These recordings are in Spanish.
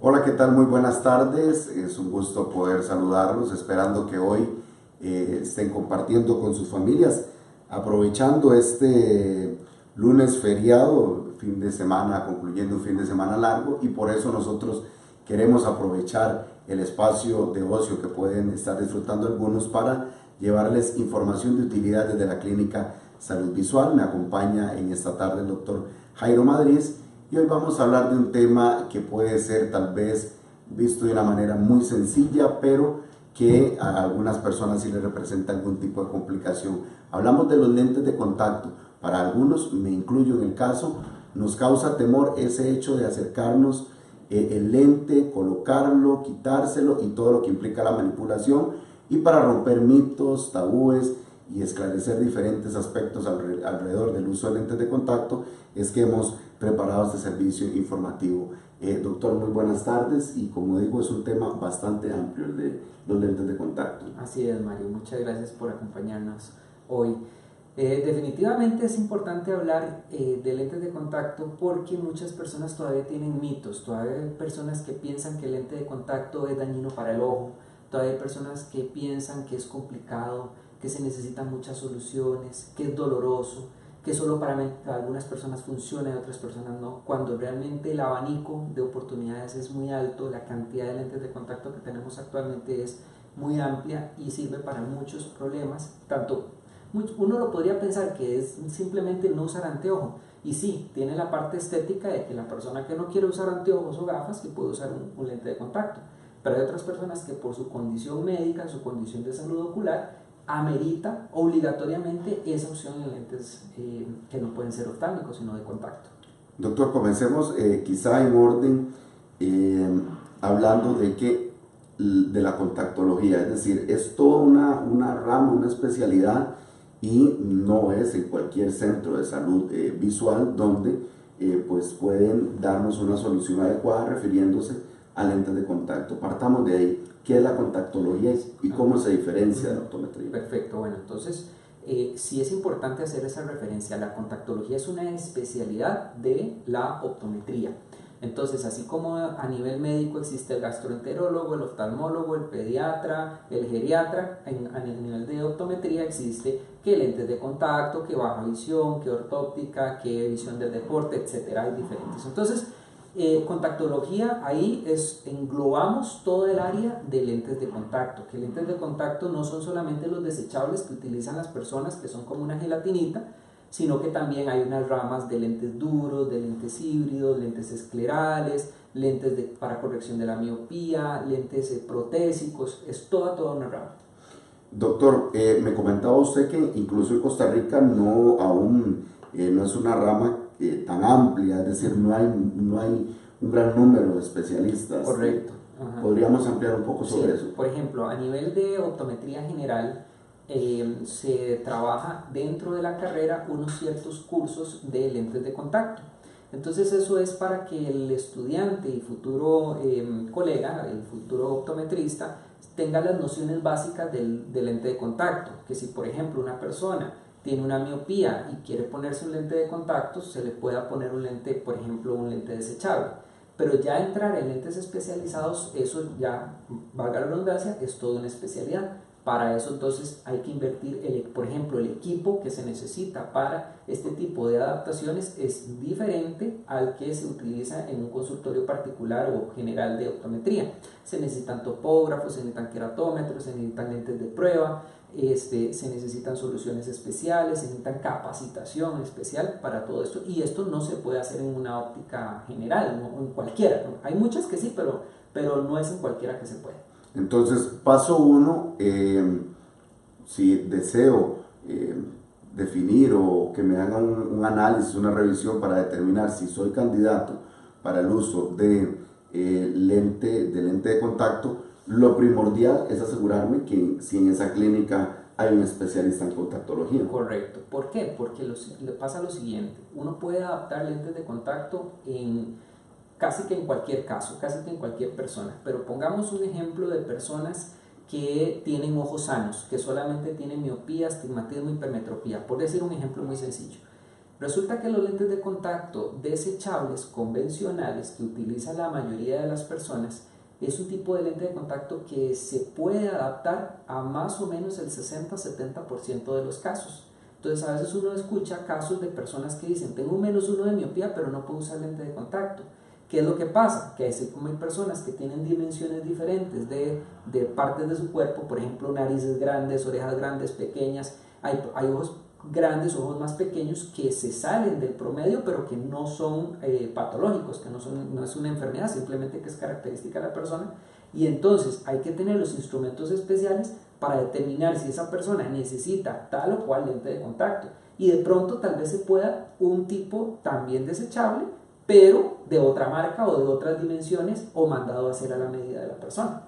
Hola, ¿qué tal? Muy buenas tardes. Es un gusto poder saludarlos, esperando que hoy estén compartiendo con sus familias, aprovechando este lunes feriado, fin de semana, concluyendo un fin de semana largo, y por eso nosotros queremos aprovechar el espacio de ocio que pueden estar disfrutando algunos para llevarles información de utilidad desde la Clínica Salud Visual. Me acompaña en esta tarde el doctor Jairo Madrid. Y hoy vamos a hablar de un tema que puede ser tal vez visto de una manera muy sencilla, pero que a algunas personas sí les representa algún tipo de complicación. Hablamos de los lentes de contacto. Para algunos, me incluyo en el caso, nos causa temor ese hecho de acercarnos el lente, colocarlo, quitárselo y todo lo que implica la manipulación. Y para romper mitos, tabúes y esclarecer diferentes aspectos alrededor del uso de lentes de contacto, es que hemos preparado este servicio informativo. Doctor, muy buenas tardes, y como digo, es un tema bastante amplio el de los lentes de contacto. Así es, Mario, muchas gracias por acompañarnos hoy. Definitivamente es importante hablar de lentes de contacto porque muchas personas todavía tienen mitos, todavía hay personas que piensan que el lente de contacto es dañino para el ojo, todavía hay personas que piensan que es complicado, que se necesitan muchas soluciones, que es doloroso, que solo para algunas personas funciona y otras personas no, cuando realmente el abanico de oportunidades es muy alto, la cantidad de lentes de contacto que tenemos actualmente es muy amplia y sirve para muchos problemas, tanto uno lo podría pensar que es simplemente no usar anteojo, y sí, tiene la parte estética de que la persona que no quiere usar anteojos o gafas que puede usar un lente de contacto, pero hay otras personas que por su condición médica, su condición de salud ocular, amerita obligatoriamente esa opción en lentes que no pueden ser oftálmicos sino de contacto. Doctor, comencemos quizá en orden, hablando de la contactología, es decir, es toda una rama, una especialidad, y no es en cualquier centro de salud visual donde pues pueden darnos una solución adecuada refiriéndose a lentes de contacto. Partamos de ahí. ¿Qué es la contactología y cómo se diferencia de la optometría? Perfecto, bueno, entonces sí es importante hacer esa referencia. La contactología es una especialidad de la optometría. Entonces, así como a nivel médico existe el gastroenterólogo, el oftalmólogo, el pediatra, el geriatra, a nivel de optometría existe que lentes de contacto, que baja visión, que ortóptica, que visión del deporte, etcétera, hay diferentes. Entonces, contactología, ahí englobamos todo el área de lentes de contacto, que lentes de contacto no son solamente los desechables que utilizan las personas, que son como una gelatinita, sino que también hay unas ramas de lentes duros, de lentes híbridos, lentes esclerales, lentes para corrección de la miopía, lentes protésicos, es toda una rama. Doctor, me comentaba usted que incluso en Costa Rica no aún no es una rama tan amplia, es decir, no hay un gran número de especialistas. Correcto. ¿Podríamos ampliar un poco sobre eso? Por ejemplo, a nivel de optometría general, se trabaja dentro de la carrera unos ciertos cursos de lentes de contacto. Entonces eso es para que el estudiante y futuro colega, el futuro optometrista, tenga las nociones básicas del lente de contacto. Que si por ejemplo una persona tiene una miopía y quiere ponerse un lente de contacto, se le pueda poner un lente, por ejemplo un lente desechable. Pero ya entrar en lentes especializados, eso ya, valga la redundancia, es toda una especialidad. Para eso entonces hay que invertir, por ejemplo, el equipo que se necesita para este tipo de adaptaciones es diferente al que se utiliza en un consultorio particular o general de optometría. Se necesitan topógrafos, se necesitan queratómetros, se necesitan lentes de prueba, se necesitan soluciones especiales, se necesitan capacitación especial para todo esto, y esto no se puede hacer en una óptica general, no en cualquiera, ¿no? Hay muchas que sí, pero no es en cualquiera que se puede. Entonces, paso uno, si deseo definir o que me hagan un análisis, una revisión para determinar si soy candidato para el uso lente de contacto, lo primordial es asegurarme que si en esa clínica hay un especialista en contactología. Correcto. ¿Por qué? Porque le pasa lo siguiente. Uno puede adaptar lentes de contacto en casi que en cualquier caso, casi que en cualquier persona. Pero pongamos un ejemplo de personas que tienen ojos sanos, que solamente tienen miopía, astigmatismo, hipermetropía, por decir un ejemplo muy sencillo. Resulta que los lentes de contacto desechables convencionales que utiliza la mayoría de las personas es un tipo de lente de contacto que se puede adaptar a más o menos el 60-70% de los casos. Entonces a veces uno escucha casos de personas que dicen, tengo un -1 de miopía, pero no puedo usar lente de contacto. ¿Qué es lo que pasa? Que así como hay personas que tienen dimensiones diferentes de partes de su cuerpo, por ejemplo, narices grandes, orejas grandes, pequeñas, hay ojos grandes, ojos más pequeños que se salen del promedio, pero que no son patológicos, que no es una enfermedad, simplemente que es característica de la persona. Y entonces hay que tener los instrumentos especiales para determinar si esa persona necesita tal o cual lente de contacto. Y de pronto tal vez se pueda un tipo también desechable, pero de otra marca o de otras dimensiones o mandado a hacer a la medida de la persona.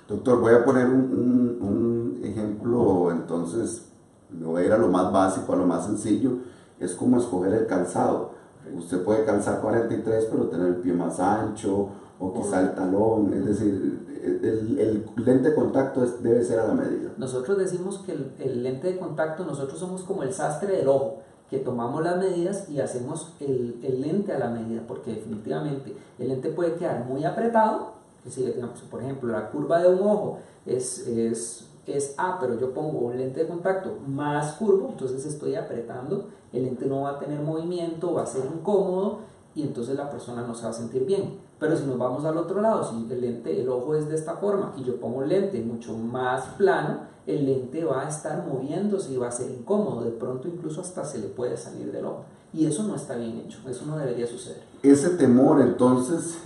Doctor, voy a poner un ejemplo, entonces me voy a ir a lo más básico, a lo más sencillo, es como escoger el calzado. Usted puede calzar 43 pero tener el pie más ancho o quizá el talón, es decir, el lente de contacto debe ser a la medida. Nosotros decimos que el lente de contacto, nosotros somos como el sastre del ojo, que tomamos las medidas y hacemos el lente a la medida, porque definitivamente el lente puede quedar muy apretado, es decir, digamos, por ejemplo, la curva de un ojo es A, pero yo pongo un lente de contacto más curvo, entonces estoy apretando, el lente no va a tener movimiento, va a ser incómodo y entonces la persona no se va a sentir bien. Pero si nos vamos al otro lado, si el ojo es de esta forma y yo pongo un lente mucho más plano, el lente va a estar moviéndose y va a ser incómodo, de pronto incluso hasta se le puede salir del ojo. Y eso no está bien hecho, eso no debería suceder. Ese temor entonces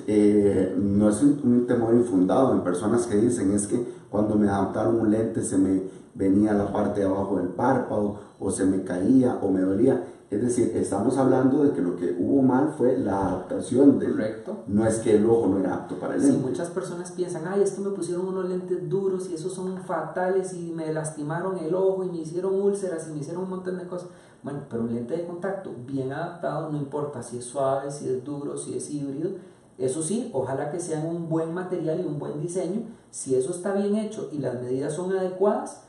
no es un temor infundado en personas que dicen es que cuando me adaptaron un lente se me venía la parte de abajo del párpado o se me caía o me dolía. Es decir, estamos hablando de que lo que hubo mal fue la adaptación del... Correcto. No es que el ojo no era apto para el lente. Sí, muchas personas piensan, ay, es que me pusieron unos lentes duros y esos son fatales y me lastimaron el ojo y me hicieron úlceras y me hicieron un montón de cosas. Bueno, pero un lente de contacto bien adaptado, no importa si es suave, si es duro, si es híbrido, eso sí, ojalá que sean un buen material y un buen diseño. Si eso está bien hecho y las medidas son adecuadas,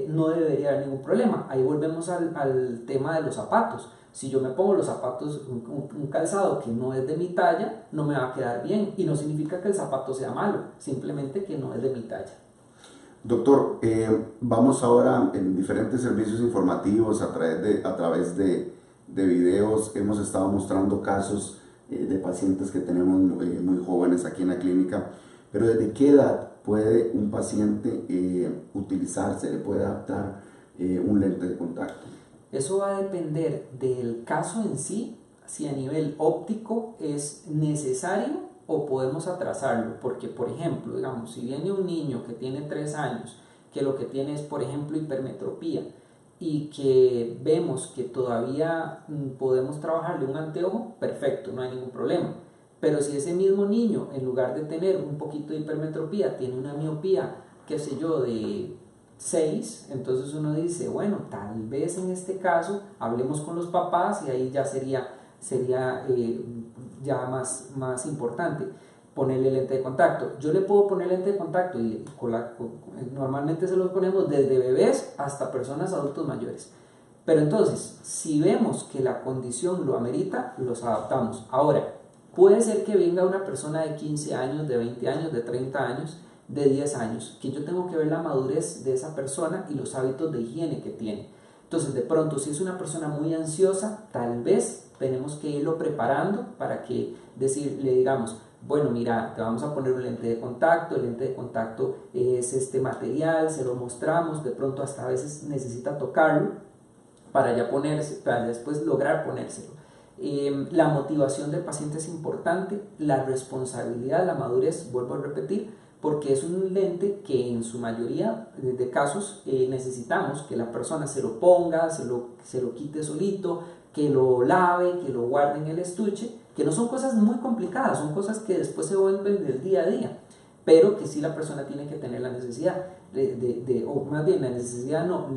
no debería haber ningún problema. Ahí volvemos al tema de los zapatos. Si yo me pongo los zapatos, un calzado que no es de mi talla, no me va a quedar bien. Y no significa que el zapato sea malo, simplemente que no es de mi talla. Doctor, vamos ahora en diferentes servicios informativos a través de videos. Hemos estado mostrando casos de pacientes que tenemos muy jóvenes aquí en la clínica. Pero ¿desde qué edad puede un paciente utilizarse, le puede adaptar un lente de contacto? Eso va a depender del caso en sí, si a nivel óptico es necesario o podemos atrasarlo, porque por ejemplo, digamos, si viene un niño que tiene 3 años, que lo que tiene es por ejemplo hipermetropía y que vemos que todavía podemos trabajarle un anteojo, perfecto, no hay ningún problema. Pero si ese mismo niño, en lugar de tener un poquito de hipermetropía, tiene una miopía, qué sé yo, de 6, entonces uno dice, bueno, tal vez en este caso hablemos con los papás y ahí ya sería ya más importante ponerle lente de contacto. Yo le puedo poner lente de contacto y normalmente se los ponemos desde bebés hasta personas adultos mayores. Pero entonces, si vemos que la condición lo amerita, los adaptamos. Ahora, puede ser que venga una persona de 15 años, de 20 años, de 30 años, de 10 años, que yo tengo que ver la madurez de esa persona y los hábitos de higiene que tiene. Entonces, de pronto, si es una persona muy ansiosa, tal vez tenemos que irlo preparando para que le digamos, bueno, mira, te vamos a poner un lente de contacto, el lente de contacto es este material, se lo mostramos, de pronto hasta a veces necesita tocarlo para ya ponerse, para después lograr ponérselo. La motivación del paciente es importante, la responsabilidad, la madurez, vuelvo a repetir, porque es un lente que en su mayoría de casos necesitamos que la persona se lo ponga, se lo quite solito, que lo lave, que lo guarde en el estuche, que no son cosas muy complicadas, son cosas que después se vuelven del día a día, pero que sí la persona tiene que tener la necesidad, o más bien la necesidad no,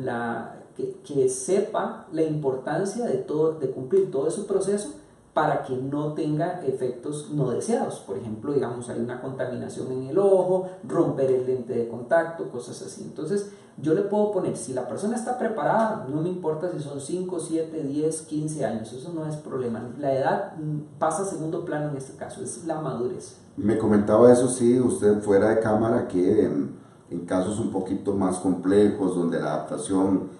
que sepa la importancia de cumplir todo ese proceso para que no tenga efectos no deseados. Por ejemplo, digamos, hay una contaminación en el ojo, romper el lente de contacto, cosas así. Entonces, yo le puedo poner, si la persona está preparada, no me importa si son 5, 7, 10, 15 años, eso no es problema. La edad pasa a segundo plano en este caso, es la madurez. Me comentaba eso, sí, usted fuera de cámara, que en casos un poquito más complejos, donde la adaptación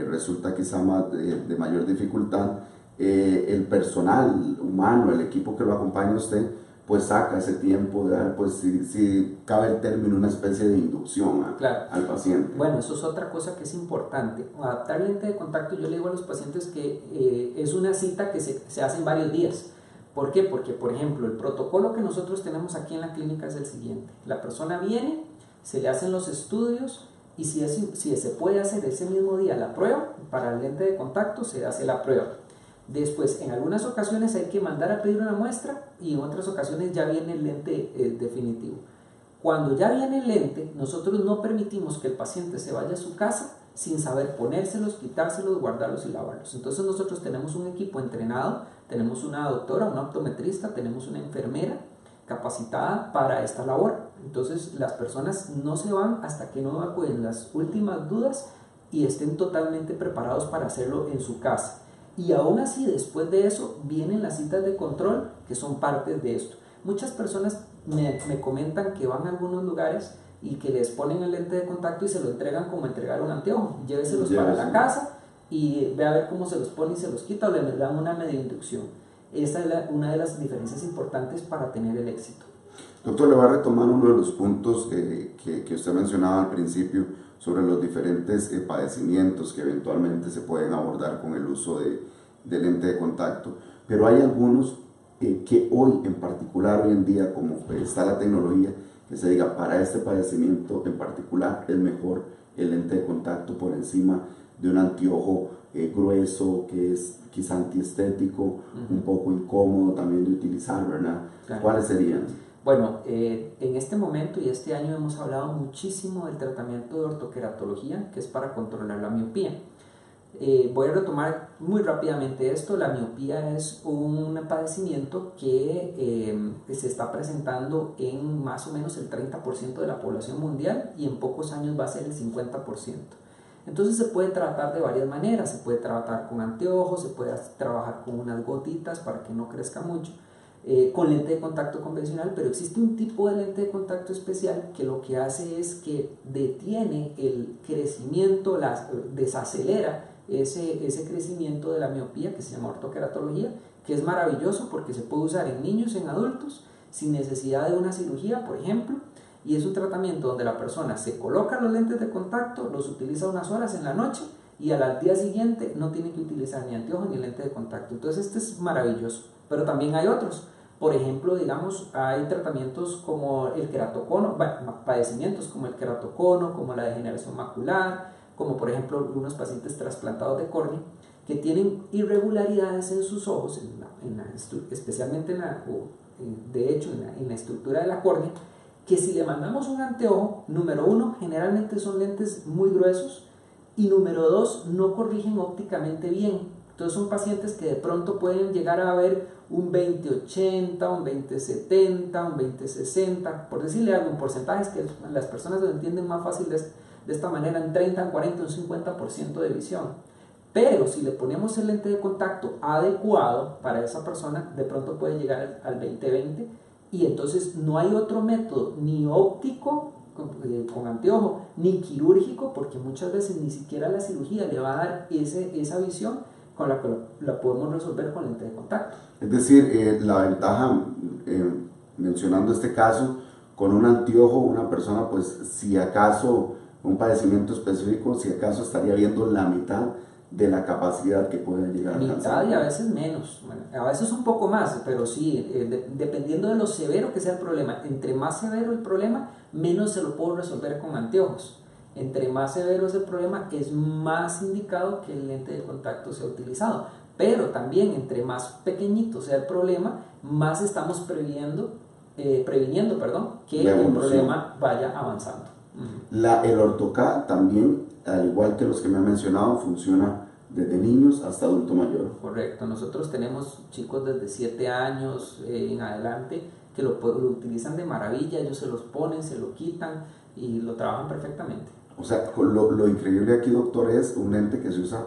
resulta quizá más de mayor dificultad, el personal humano, el equipo que lo acompaña a usted, pues saca ese tiempo de dar, pues si cabe el término, una especie de inducción claro. al paciente. Bueno, eso es otra cosa que es importante. Adaptar lente de contacto, yo le digo a los pacientes que es una cita que se hace en varios días. ¿Por qué? Porque, por ejemplo, el protocolo que nosotros tenemos aquí en la clínica es el siguiente. La persona viene, se le hacen los estudios y si se puede hacer ese mismo día la prueba, para el lente de contacto se hace la prueba. Después, en algunas ocasiones hay que mandar a pedir una muestra y en otras ocasiones ya viene el lente definitivo. Cuando ya viene el lente, nosotros no permitimos que el paciente se vaya a su casa sin saber ponérselos, quitárselos, guardarlos y lavarlos. Entonces nosotros tenemos un equipo entrenado, tenemos una doctora, una optometrista, tenemos una enfermera capacitada para esta labor. Entonces las personas no se van hasta que no evacúen las últimas dudas y estén totalmente preparados para hacerlo en su casa. Y aún así, después de eso, vienen las citas de control que son parte de esto. Muchas personas me comentan que van a algunos lugares y que les ponen el lente de contacto y se lo entregan como entregar un anteojo. Lléveselos para la casa y ve a ver cómo se los pone y se los quita, o le dan una media inducción. Esa es una de las diferencias importantes para tener el éxito. Doctor, le voy a retomar uno de los puntos que usted mencionaba al principio sobre los diferentes padecimientos que eventualmente se pueden abordar con el uso de lente de contacto, pero hay algunos que hoy en particular, hoy en día, como está la tecnología, que se diga para este padecimiento en particular es mejor el lente de contacto por encima de un anteojo grueso, que es quizá antiestético, un poco incómodo también de utilizar, ¿verdad? Claro. ¿Cuáles serían? Bueno, en este momento y este año hemos hablado muchísimo del tratamiento de ortoqueratología, que es para controlar la miopía. Voy a retomar muy rápidamente esto. La miopía es un padecimiento que se está presentando en más o menos el 30% de la población mundial y en pocos años va a ser el 50%. Entonces se puede tratar de varias maneras. Se puede tratar con anteojos, se puede trabajar con unas gotitas para que no crezca mucho, con lente de contacto convencional, pero existe un tipo de lente de contacto especial que lo que hace es que detiene el crecimiento, desacelera ese crecimiento de la miopía, que se llama ortoqueratología, que es maravilloso porque se puede usar en niños, en adultos, sin necesidad de una cirugía, por ejemplo, y es un tratamiento donde la persona se coloca los lentes de contacto, los utiliza unas horas en la noche y al día siguiente no tiene que utilizar ni anteojos ni lente de contacto. Entonces este es maravilloso, pero también hay otros. Por ejemplo, digamos, hay tratamientos como el queratocono, padecimientos como el queratocono, como la degeneración macular, como por ejemplo algunos pacientes trasplantados de córnea que tienen irregularidades en sus ojos, especialmente en la estructura de la córnea, que si le mandamos un anteojo, número uno, generalmente son lentes muy gruesos y número dos, no corrigen ópticamente bien. Entonces son pacientes que de pronto pueden llegar a ver un 20-80, un 20-70, un 20-60, por decirle algo, en porcentajes que las personas lo entienden más fácil de esta manera, en 30, 40, un 50% de visión. Pero si le ponemos el lente de contacto adecuado para esa persona, de pronto puede llegar al 20-20 y entonces no hay otro método, ni óptico con anteojo, ni quirúrgico, porque muchas veces ni siquiera la cirugía le va a dar esa visión con la que la podemos resolver con lente de contacto. Es decir, la ventaja, mencionando este caso, con un anteojo una persona, pues si acaso un padecimiento específico, si acaso estaría viendo la mitad de la capacidad que pueden llegar a alcanzar. Mitad y a veces menos, bueno, a veces un poco más, pero sí, dependiendo de lo severo que sea el problema. Entre más severo el problema, menos se lo puedo resolver con anteojos. Entre más severo es el problema, es más indicado que el lente de contacto sea utilizado. Pero también, entre más pequeñito sea el problema, más estamos previniendo que el problema vaya avanzando. El ortoCAD también, al igual que los que me han mencionado, funciona desde niños hasta adulto mayor. Correcto, nosotros tenemos chicos desde 7 años en adelante que lo utilizan de maravilla, ellos se los ponen, se lo quitan y lo trabajan perfectamente. O sea, lo increíble aquí, doctor, es un lente que se usa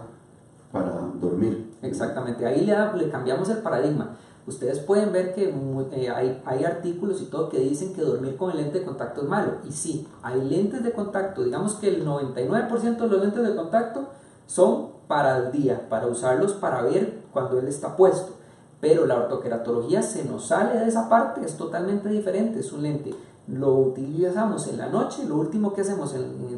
para dormir. Exactamente, ahí le cambiamos el paradigma. Ustedes pueden ver que hay artículos y todo que dicen que dormir con el lente de contacto es malo. Y sí, hay lentes de contacto, digamos que el 99% de los lentes de contacto son para el día, para usarlos para ver cuando él está puesto. Pero la ortoqueratología se nos sale de esa parte, es totalmente diferente, es un lente. Lo utilizamos en la noche, lo último que hacemos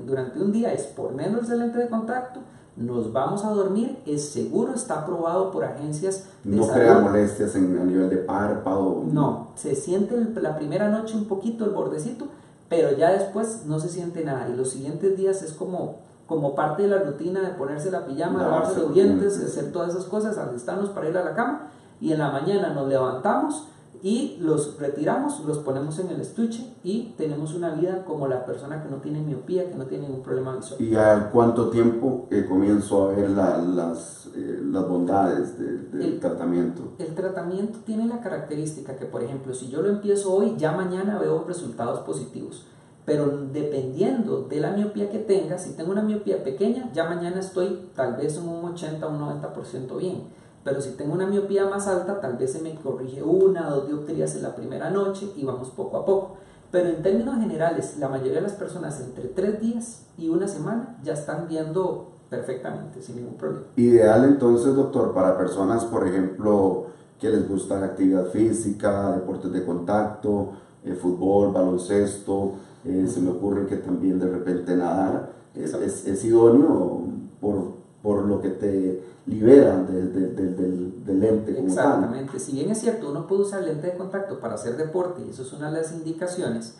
durante un día es ponernos el lente de contacto, nos vamos a dormir, es seguro, está aprobado por agencias de no salud. Crea molestias a nivel de párpado. No, se siente la primera noche un poquito el bordecito, pero ya después no se siente nada y los siguientes días es como parte de la rutina de ponerse la pijama, lavarse los dientes, hacer todas esas cosas, alistarnos para ir a la cama y en la mañana nos levantamos y los retiramos, los ponemos en el estuche y tenemos una vida como la persona que no tiene miopía, que no tiene ningún problema visual. ¿Y a cuánto tiempo comienzo a ver las bondades del tratamiento? El tratamiento tiene la característica que, por ejemplo, si yo lo empiezo hoy, ya mañana veo resultados positivos. Pero dependiendo de la miopía que tenga, si tengo una miopía pequeña, ya mañana estoy tal vez en un 80 o un 90% bien. Pero si tengo una miopía más alta, tal vez se me corrige 1 o 2 dioptrías en la primera noche y vamos poco a poco. Pero en términos generales, la mayoría de las personas entre 3 días y 1 semana ya están viendo perfectamente, sin ningún problema. Ideal entonces, doctor, para personas, por ejemplo, que les gusta la actividad física, deportes de contacto, fútbol, baloncesto, se me ocurre que también de repente nadar es idóneo por lo que te libera del lente como Exactamente, tal. si bien es cierto, uno puede usar lente de contacto para hacer deporte y eso es una de las indicaciones,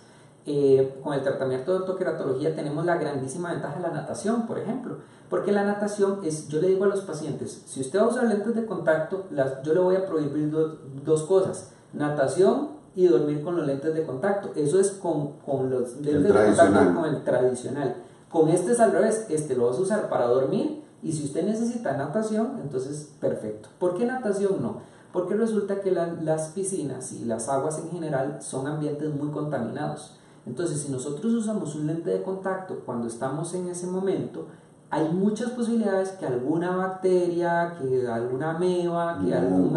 con el tratamiento de ortoqueratología tenemos la grandísima ventaja de la natación, por ejemplo, porque la natación es, yo le digo a los pacientes, si usted va a usar lentes de contacto, yo le voy a prohibir dos cosas, natación y dormir con los lentes de contacto. Eso es con los lentes de contacto, con el tradicional. Con este es al revés, este lo vas a usar para dormir y si usted necesita natación, entonces perfecto. ¿Por qué natación no? Porque resulta que las piscinas y las aguas en general son ambientes muy contaminados. Entonces, si nosotros usamos un lente de contacto cuando estamos en ese momento, hay muchas posibilidades que alguna bacteria, que alguna ameba, que algún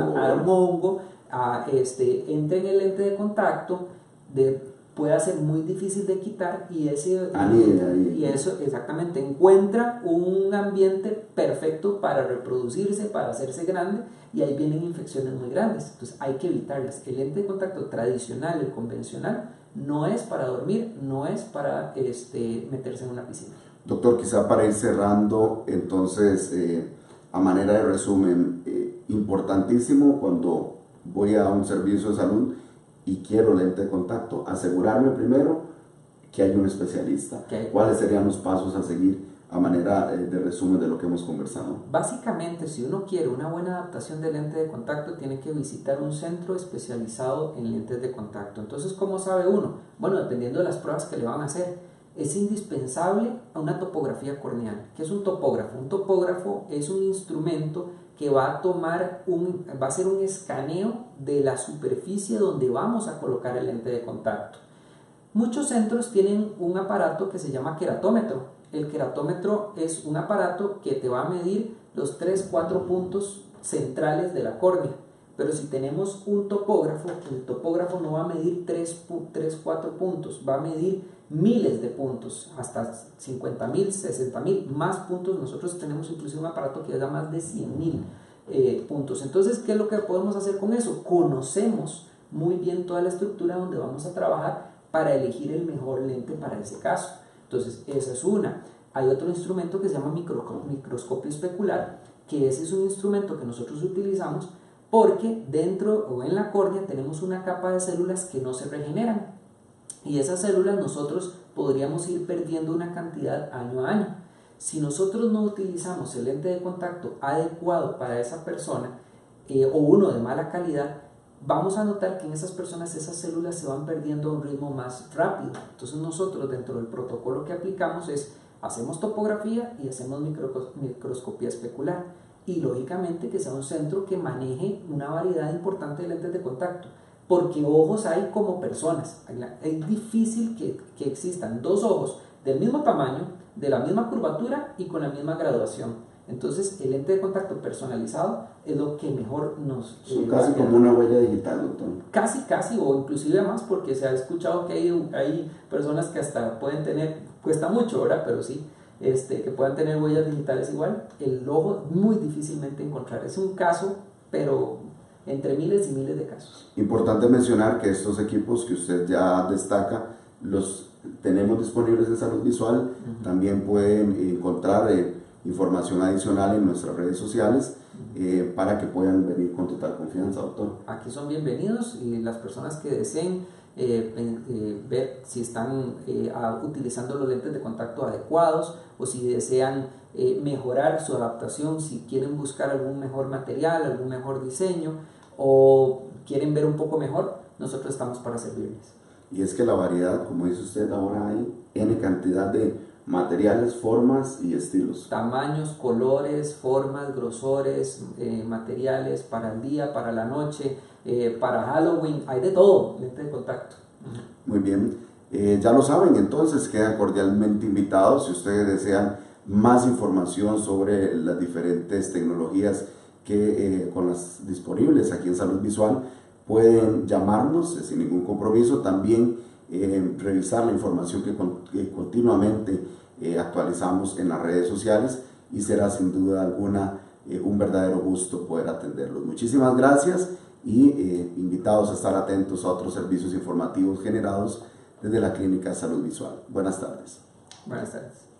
hongo entre en el lente de contacto, pueda ser muy difícil de quitar y eso exactamente encuentra un ambiente perfecto para reproducirse, para hacerse grande y ahí vienen infecciones muy grandes, entonces hay que evitarlas. El lente de contacto tradicional, el convencional, no es para dormir, no es para meterse en una piscina. Doctor, quizá para ir cerrando, entonces, a manera de resumen, importantísimo cuando voy a un servicio de salud y quiero lente de contacto, asegurarme primero que hay un especialista. ¿Cuáles serían los pasos a seguir a manera de resumen de lo que hemos conversado? Básicamente, si uno quiere una buena adaptación de lente de contacto, tiene que visitar un centro especializado en lentes de contacto. Entonces, ¿cómo sabe uno? Bueno, dependiendo de las pruebas que le van a hacer. Es indispensable una topografía corneal. ¿Qué es un topógrafo? Un topógrafo es un instrumento que va a hacer un escaneo de la superficie donde vamos a colocar el lente de contacto. Muchos centros tienen un aparato que se llama queratómetro. El queratómetro es un aparato que te va a medir los 3-4 puntos centrales de la córnea. Pero si tenemos un topógrafo, el topógrafo no va a medir 3-4 puntos, va a medir miles de puntos, hasta 50.000, 60.000, más puntos. Nosotros tenemos inclusive un aparato que da más de 100.000 puntos. Entonces, ¿qué es lo que podemos hacer con eso? Conocemos muy bien toda la estructura donde vamos a trabajar para elegir el mejor lente para ese caso. Entonces, esa es una. Hay otro instrumento que se llama microscopio especular, que ese es un instrumento que nosotros utilizamos porque dentro o en la córnea tenemos una capa de células que no se regeneran y esas células nosotros podríamos ir perdiendo una cantidad año a año. Si nosotros no utilizamos el lente de contacto adecuado para esa persona o uno de mala calidad, vamos a notar que en esas personas esas células se van perdiendo a un ritmo más rápido. Entonces nosotros dentro del protocolo que aplicamos hacemos topografía y hacemos microscopía especular. y lógicamente que sea un centro que maneje una variedad importante de lentes de contacto, porque ojos hay como personas. Es difícil que existan dos ojos del mismo tamaño, de la misma curvatura y con la misma graduación. Entonces el lente de contacto personalizado es lo que mejor nos... Son casi como una huella digital, doctor. Casi, o inclusive más, porque se ha escuchado que hay personas que hasta pueden tener, cuesta mucho, ¿verdad? Pero sí, que puedan tener huellas digitales igual. El ojo muy difícilmente encontrar. Es un caso, pero entre miles y miles de casos. Importante mencionar que estos equipos que usted ya destaca, los tenemos disponibles en Salud Visual. También pueden encontrar información adicional en nuestras redes sociales para que puedan venir con total confianza, doctor. Aquí son bienvenidos y las personas que deseen ver si están utilizando los lentes de contacto adecuados o si desean mejorar su adaptación, si quieren buscar algún mejor material, algún mejor diseño o quieren ver un poco mejor, nosotros estamos para servirles. Y es que la variedad, como dice usted, ahora hay N cantidad de materiales, formas y estilos. Tamaños, colores, formas, grosores, materiales para el día, para la noche, para Halloween, hay de todo, lente de contacto. Muy bien, ya lo saben, entonces quedan cordialmente invitados si ustedes desean más información sobre las diferentes tecnologías que con las disponibles aquí en Salud Visual. Pueden llamarnos sin ningún compromiso, también revisar la información que continuamente actualizamos en las redes sociales y será sin duda alguna un verdadero gusto poder atenderlos. Muchísimas gracias y invitados a estar atentos a otros servicios informativos generados desde la Clínica Salud Visual. Buenas tardes. Buenas tardes.